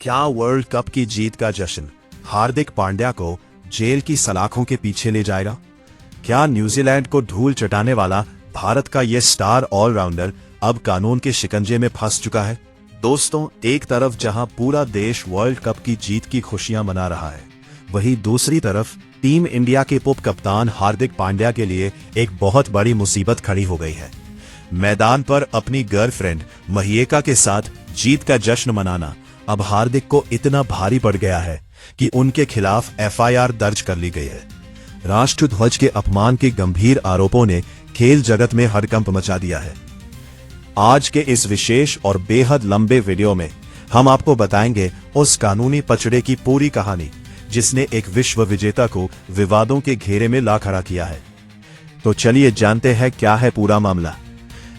क्या world cup की जीत का जश्न हार्दिक पांड्या को जेल की सलाखों के पीछे ले जाएगा? क्या न्यूजीलैंड को धूल चटाने वाला भारत का यह स्टार ऑलराउंडर अब कानून के शिकंजे में फंस चुका है? दोस्तों, एक तरफ जहां पूरा देश वर्ल्ड कप की जीत की खुशियां मना रहा है, वहीं दूसरी तरफ टीम इंडिया के उप कप्तान हार्दिक पांड्या के लिए एक बहुत बड़ी मुसीबत खड़ी हो गई है। मैदान पर अपनी गर्लफ्रेंड महीका के साथ जीत का जश्न मनाना अब हार्दिक को इतना भारी पड़ गया है कि उनके खिलाफ एफआईआर दर्ज कर ली गई है। राष्ट्रध्वज के अपमान के गंभीर आरोपों ने खेल जगत में हड़कंप मचा दिया है। आज के इस विशेष और बेहद लंबे वीडियो में हम आपको बताएंगे उस कानूनी पचड़े की पूरी कहानी जिसने एक विश्व विजेता को विवादों के घेरे में ला खड़ा किया है। तो चलिए जानते हैं क्या है पूरा मामला।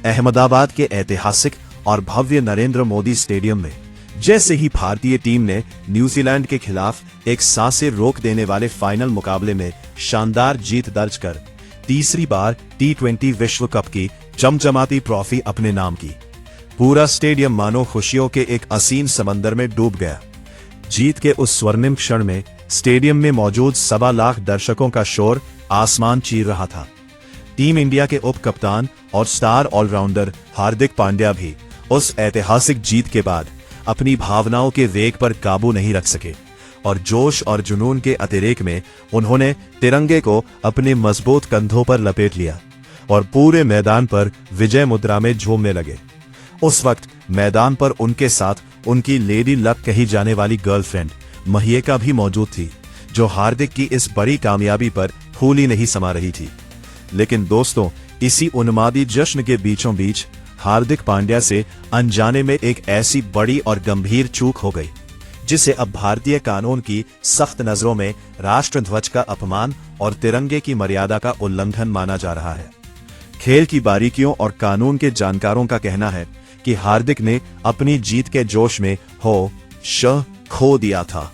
अहमदाबाद के ऐतिहासिक और भव्य नरेंद्र मोदी स्टेडियम में जैसे ही भारतीय टीम ने न्यूजीलैंड के खिलाफ एक सांसें रोक देने वाले फाइनल मुकाबले में शानदार जीत दर्ज कर तीसरी बार T20 विश्व कप की चमचमाती ट्रॉफी अपने नाम की, पूरा स्टेडियम मानो खुशियों के एक असीम समंदर में डूब गया। जीत के उस स्वर्णिम क्षण में स्टेडियम में मौजूद 1.25 लाख दर्शकों का शोर आसमान चीर रहा था। टीम इंडिया के उप कप्तान और स्टार ऑलराउंडर हार्दिक पांड्या भी उस ऐतिहासिक जीत के बाद अपनी भावनाओं के वेग पर काबू नहीं रख सके और जोश और जुनून के अतिरेक में उन्होंने तिरंगे को अपने मजबूत कंधों पर लपेट लिया और पूरे मैदान पर विजय मुद्रा में झूमने लगे। उस वक्त मैदान पर उनके साथ उनकी लेडी लक कही जाने वाली गर्लफ्रेंड महीका भी मौजूद थी, जो हार्दिक की इस बड़ी कामयाबी पर फूली नहीं समा रही थी। लेकिन दोस्तों, इसी उन्मादी जश्न के बीचों बीच हार्दिक पांड्या से अनजाने में एक ऐसी बड़ी और गंभीर चूक हो गई जिसे अब भारतीय कानून की सख्त नजरों में राष्ट्रध्वज का अपमान और तिरंगे की मर्यादा का उल्लंघन माना जा रहा है। खेल की बारीकियों और कानून के जानकारों का कहना है कि हार्दिक ने अपनी जीत के जोश में होश खो दिया था।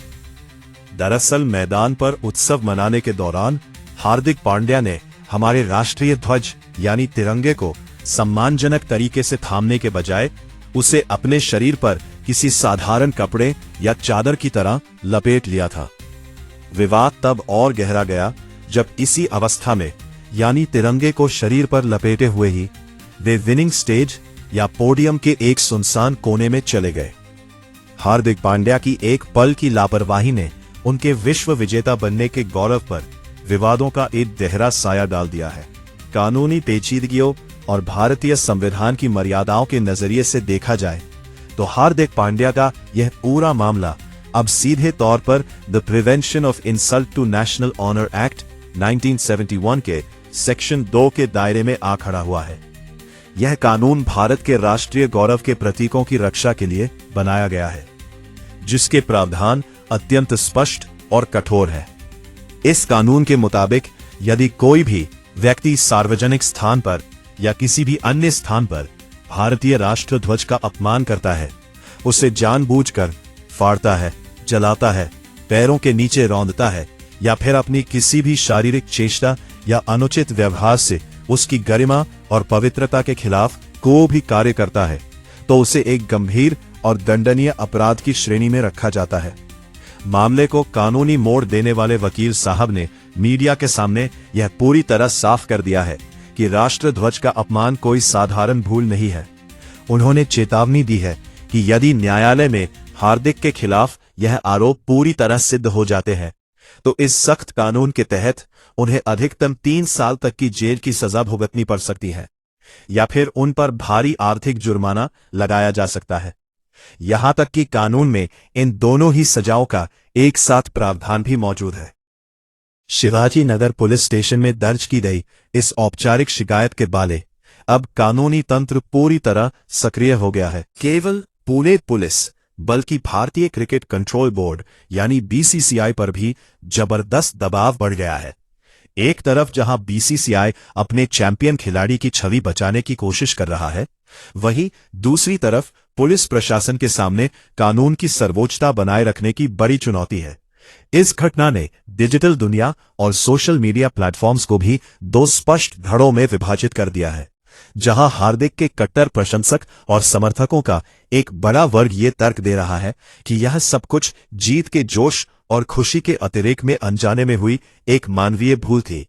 दरअसल मैदान पर उत्सव मनाने के दौरान हार्दिक पांड्या ने हमारे राष्ट्रीय ध्वज यानी तिरंगे को सम्मानजनक तरीके से थामने के बजाय उसे अपने शरीर पर किसी साधारण कपड़े या चादर की तरह लपेट लिया था। विवाद तब और गहरा गया जब इसी अवस्था में यानी तिरंगे को शरीर पर लपेटे हुए ही वे विनिंग स्टेज या पोडियम के एक सुनसान कोने में चले गए। हार्दिक पांड्या की एक पल की लापरवाही ने उनके विश्व विजेता बनने के गौरव पर विवादों का एक गहरा साया डाल दिया है। कानूनी पेचीदगियों और भारतीय संविधान की मर्यादाओं के नजरिए से देखा जाए तो हार्दिक पांड्या का यह पूरा मामला अब सीधे तौर पर the prevention of insult to national honour act 1971 के सेक्शन 2 के दायरे में आ खड़ा हुआ है। यह कानून भारत के राष्ट्रीय गौरव के प्रतीकों की रक्षा के लिए बनाया गया है, जिसके प्रावधान अत्यंत स्पष्ट और कठोर है। इस कानून के मुताबिक यदि कोई भी व्यक्ति सार्वजनिक स्थान पर या किसी भी अन्य स्थान पर भारतीय राष्ट्रध्वज का अपमान करता है, उसे जानबूझकर फाड़ता है, जलाता है, पैरों के नीचे रौंदता है या फिर अपनी किसी भी शारीरिक चेष्टा या अनुचित व्यवहार से उसकी गरिमा और पवित्रता के खिलाफ कोई भी कार्य करता है, तो उसे एक गंभीर और दंडनीय अपराध की श्रेणी में रखा जाता है। मामले को कानूनी मोड़ देने वाले वकील साहब ने मीडिया के सामने यह पूरी तरह साफ कर दिया है कि राष्ट्रध्वज का अपमान कोई साधारण भूल नहीं है। उन्होंने चेतावनी दी है कि यदि न्यायालय में हार्दिक के खिलाफ यह आरोप पूरी तरह सिद्ध हो जाते हैं तो इस सख्त कानून के तहत उन्हें अधिकतम 3 साल तक की जेल की सजा भुगतनी पड़ सकती है या फिर उन पर भारी आर्थिक जुर्माना लगाया जा सकता है। यहां तक कि कानून में इन दोनों ही सजाओं का एक साथ प्रावधान भी मौजूद है। शिवाजी नगर पुलिस स्टेशन में दर्ज की गई इस औपचारिक शिकायत के बाले अब कानूनी तंत्र पूरी तरह सक्रिय हो गया है। केवल पुणे पुलिस बल्कि भारतीय क्रिकेट कंट्रोल बोर्ड यानी BCCI पर भी जबरदस्त दबाव बढ़ गया है। एक तरफ जहां BCCI अपने चैंपियन खिलाड़ी की छवि बचाने की कोशिश कर रहा है, वहीं दूसरी तरफ पुलिस प्रशासन के सामने कानून की सर्वोच्चता बनाए रखने की बड़ी चुनौती है। इस घटना ने डिजिटल दुनिया और सोशल मीडिया प्लेटफॉर्म्स को भी 2 स्पष्ट धड़ों में विभाजित कर दिया है। जहां हार्दिक के कट्टर प्रशंसक और समर्थकों का एक बड़ा वर्ग ये तर्क दे रहा है कि यह सब कुछ जीत के जोश और खुशी के अतिरेक में अनजाने में हुई एक मानवीय भूल थी।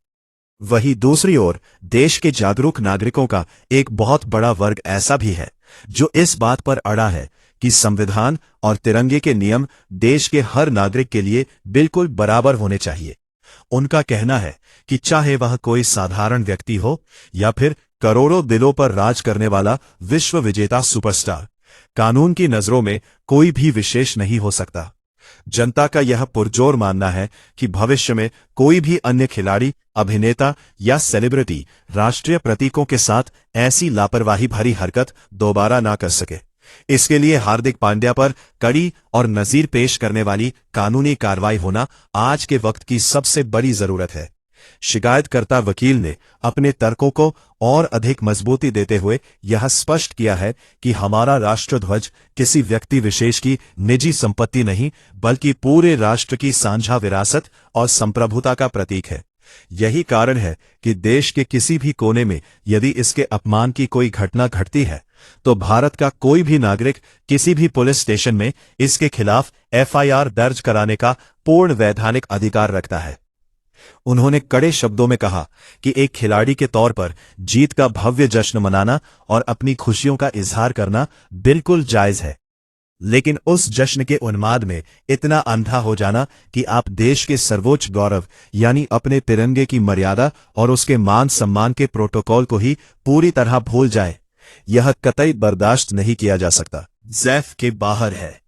वहीं दूसरी ओर देश के जागरूक नागरिकों का एक बहुत बड़ा वर्ग ऐसा भी है जो इस बात पर अड़ा है कि संविधान और तिरंगे के नियम देश के हर नागरिक के लिए बिल्कुल बराबर होने चाहिए। उनका कहना है कि चाहे वह कोई साधारण व्यक्ति हो या फिर करोड़ों दिलों पर राज करने वाला विश्व विजेता सुपरस्टार, कानून की नजरों में कोई भी विशेष नहीं हो सकता। जनता का यह पुरजोर मानना है कि भविष्य में कोई भी अन्य खिलाड़ी, अभिनेता या सेलिब्रिटी राष्ट्रीय प्रतीकों के साथ ऐसी लापरवाही भरी हरकत दोबारा ना कर सके। इसके लिए हार्दिक पांड्या पर कड़ी और नजीर पेश करने वाली कानूनी कार्रवाई होना आज के वक्त की सबसे बड़ी जरूरत है। शिकायतकर्ता वकील ने अपने तर्कों को और अधिक मजबूती देते हुए यह स्पष्ट किया है कि हमारा राष्ट्रध्वज किसी व्यक्ति विशेष की निजी संपत्ति नहीं, बल्कि पूरे राष्ट्र की साझा विरासत और संप्रभुता का प्रतीक है। यही कारण है कि देश के किसी भी कोने में यदि इसके अपमान की कोई घटना घटती है तो भारत का कोई भी नागरिक किसी भी पुलिस स्टेशन में इसके खिलाफ एफआईआर दर्ज कराने का पूर्ण वैधानिक अधिकार रखता है। उन्होंने कड़े शब्दों में कहा कि एक खिलाड़ी के तौर पर जीत का भव्य जश्न मनाना और अपनी खुशियों का इजहार करना बिल्कुल जायज है, लेकिन उस जश्न के उन्माद में इतना अंधा हो जाना कि आप देश के सर्वोच्च गौरव यानी अपने तिरंगे की मर्यादा और उसके मान सम्मान के प्रोटोकॉल को ही पूरी तरह भूल जाए, यह कतई बर्दाश्त नहीं किया जा सकता। ज़ैफ के बाहर है।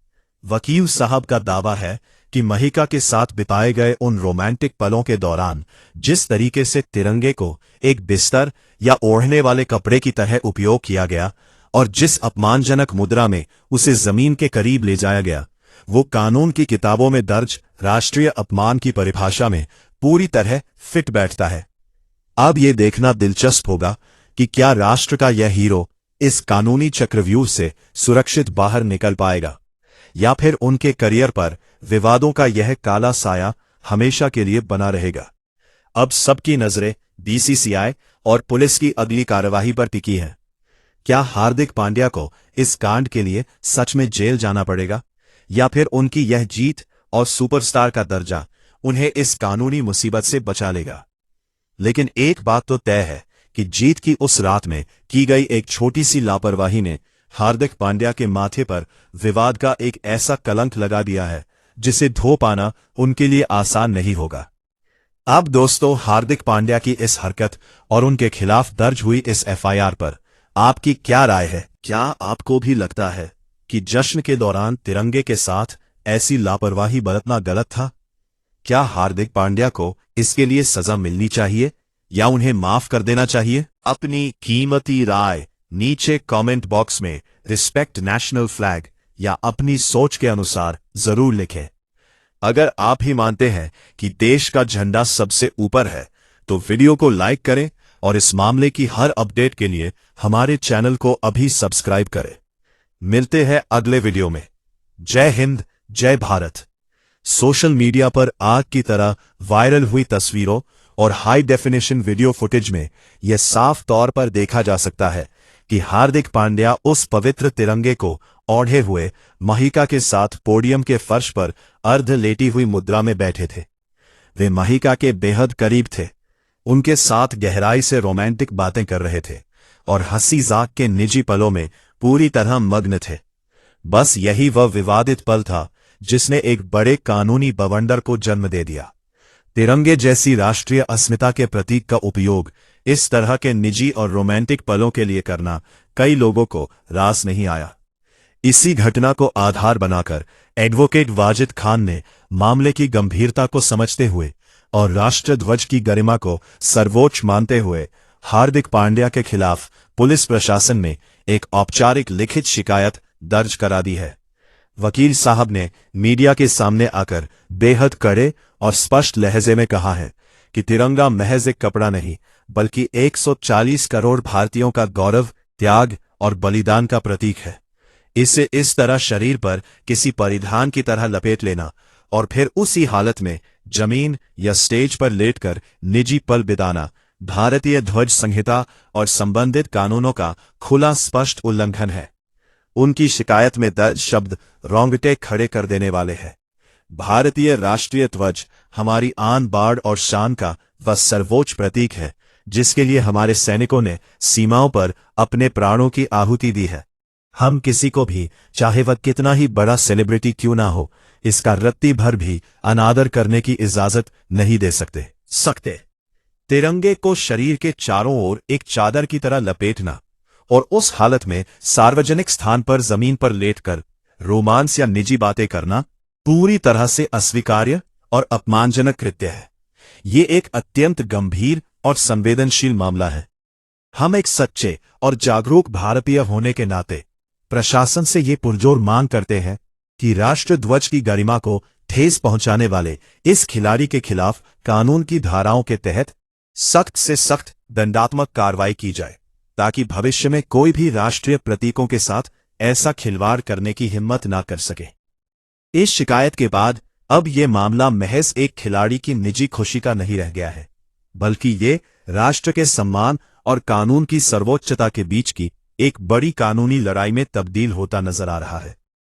वकील साहब का दावा है कि महिका के साथ बिताए गए उन रोमांटिक पलों के दौरान जिस तरीके से तिरंगे को एक बिस्तर या ओढ़ने वाले कपड़े की तरह उपयोग किया गया और जिस अपमानजनक मुद्रा में उसे जमीन के करीब ले जाया गया, वो कानून की किताबों में दर्ज राष्ट्रीय अपमान की परिभाषा में पूरी तरह फिट बैठता है। अब ये देखना दिलचस्प होगा कि क्या राष्ट्र का यह हीरो इस कानूनी चक्रव्यूह से सुरक्षित बाहर निकल पाएगा या फिर उनके करियर पर विवादों का यह काला साया हमेशा के लिए बना रहेगा। अब सबकी नजरें बीसीसीआई और पुलिस की अगली कार्यवाही पर टिकी हैं। क्या हार्दिक पांड्या को इस कांड के लिए सच में जेल जाना पड़ेगा या फिर उनकी यह जीत और सुपरस्टार का दर्जा उन्हें इस कानूनी मुसीबत से बचा लेगा? लेकिन एक बात तो तय है कि जीत की उस रात में की गई एक छोटी सी लापरवाही ने हार्दिक पांड्या के माथे पर विवाद का एक ऐसा कलंक लगा दिया है जिसे धो पाना उनके लिए आसान नहीं होगा। अब दोस्तों, हार्दिक पांड्या की इस हरकत और उनके खिलाफ दर्ज हुई इस एफआईआर पर आपकी क्या राय है? क्या आपको भी लगता है कि जश्न के दौरान तिरंगे के साथ ऐसी लापरवाही बरतना गलत था? क्या हार्दिक पांड्या को इसके लिए सजा मिलनी चाहिए या उन्हें माफ कर देना चाहिए? अपनी कीमती राय नीचे कमेंट बॉक्स में रिस्पेक्ट नेशनल फ्लैग या अपनी सोच के अनुसार जरूर लिखें। अगर आप ही मानते हैं कि देश का झंडा सबसे ऊपर है तो वीडियो को लाइक करें और इस मामले की हर अपडेट के लिए हमारे चैनल को अभी सब्सक्राइब करें। मिलते हैं अगले वीडियो में। जय हिंद, जय भारत। सोशल मीडिया पर आग की तरह वायरल हुई तस्वीरों और हाई डेफिनेशन वीडियो फुटेज में यह साफ तौर पर देखा जा सकता है कि हार्दिक पांड्या उस पवित्र तिरंगे को ओढ़े हुए महिका के साथ पोडियम के फर्श पर अर्ध लेटी हुई मुद्रा में बैठे थे। वे महिका के बेहद करीब थे, उनके साथ गहराई से रोमांटिक बातें कर रहे थे और हंसी जाक के निजी पलों में पूरी तरह मग्न थे। बस यही वह विवादित पल था जिसने एक बड़े कानूनी बवंडर को जन्म दे दिया। तिरंगे जैसी राष्ट्रीय अस्मिता के प्रतीक का उपयोग इस तरह के निजी और रोमांटिक पलों के लिए करना कई लोगों को रास नहीं आया। इसी घटना को आधार बनाकर एडवोकेट वाजिद खान ने मामले की गंभीरता को समझते हुए और राष्ट्रध्वज की गरिमा को सर्वोच्च मानते हुए हार्दिक पांड्या के खिलाफ पुलिस प्रशासन में एक औपचारिक लिखित शिकायत दर्ज करा दी है। वकील साहब ने मीडिया के सामने आकर बेहद कड़े और स्पष्ट लहजे में कहा है कि तिरंगा महज एक कपड़ा नहीं, बल्कि 140 करोड़ भारतीयों का गौरव, त्याग और बलिदान का प्रतीक है। इसे इस तरह शरीर पर किसी परिधान की तरह लपेट लेना और फिर उसी हालत में जमीन या स्टेज पर लेटकर निजी पल बिताना भारतीय ध्वज संहिता और संबंधित कानूनों का खुला स्पष्ट उल्लंघन है। उनकी शिकायत में दर्ज शब्द रोंगटे खड़े कर देने वाले हैं। भारतीय राष्ट्रीय ध्वज हमारी आन बाड़ और शान का वह सर्वोच्च प्रतीक है जिसके लिए हमारे सैनिकों ने सीमाओं पर अपने प्राणों की आहुति दी है। हम किसी को भी, चाहे वह कितना ही बड़ा सेलिब्रिटी क्यों ना हो, इसका रत्ती भर भी अनादर करने की इजाजत नहीं दे सकते। तिरंगे को शरीर के चारों ओर एक चादर की तरह लपेटना और उस हालत में सार्वजनिक स्थान पर जमीन पर लेटकर रोमांस या निजी बातें करना पूरी तरह से अस्वीकार्य और अपमानजनक कृत्य है। ये एक अत्यंत गंभीर और संवेदनशील मामला है। हम एक सच्चे और जागरूक भारतीय होने के नाते प्रशासन से ये पुरजोर मांग करते हैं कि राष्ट्र ध्वज की गरिमा को ठेस पहुंचाने वाले इस खिलाड़ी के खिलाफ कानून की धाराओं के तहत सख्त से सख्त दंडात्मक कार्रवाई की जाए ताकि भविष्य में कोई भी राष्ट्रीय प्रतीकों के साथ ऐसा खिलवाड़ करने की हिम्मत ना कर सके। इस शिकायत के बाद अब ये मामला महज एक खिलाड़ी की निजी खुशी का नहीं रह गया है, बल्कि ये राष्ट्र के सम्मान और कानून की सर्वोच्चता के बीच की एक बड़ी कानूनी लड़ाई में तब्दील होता नजर आ रहा है।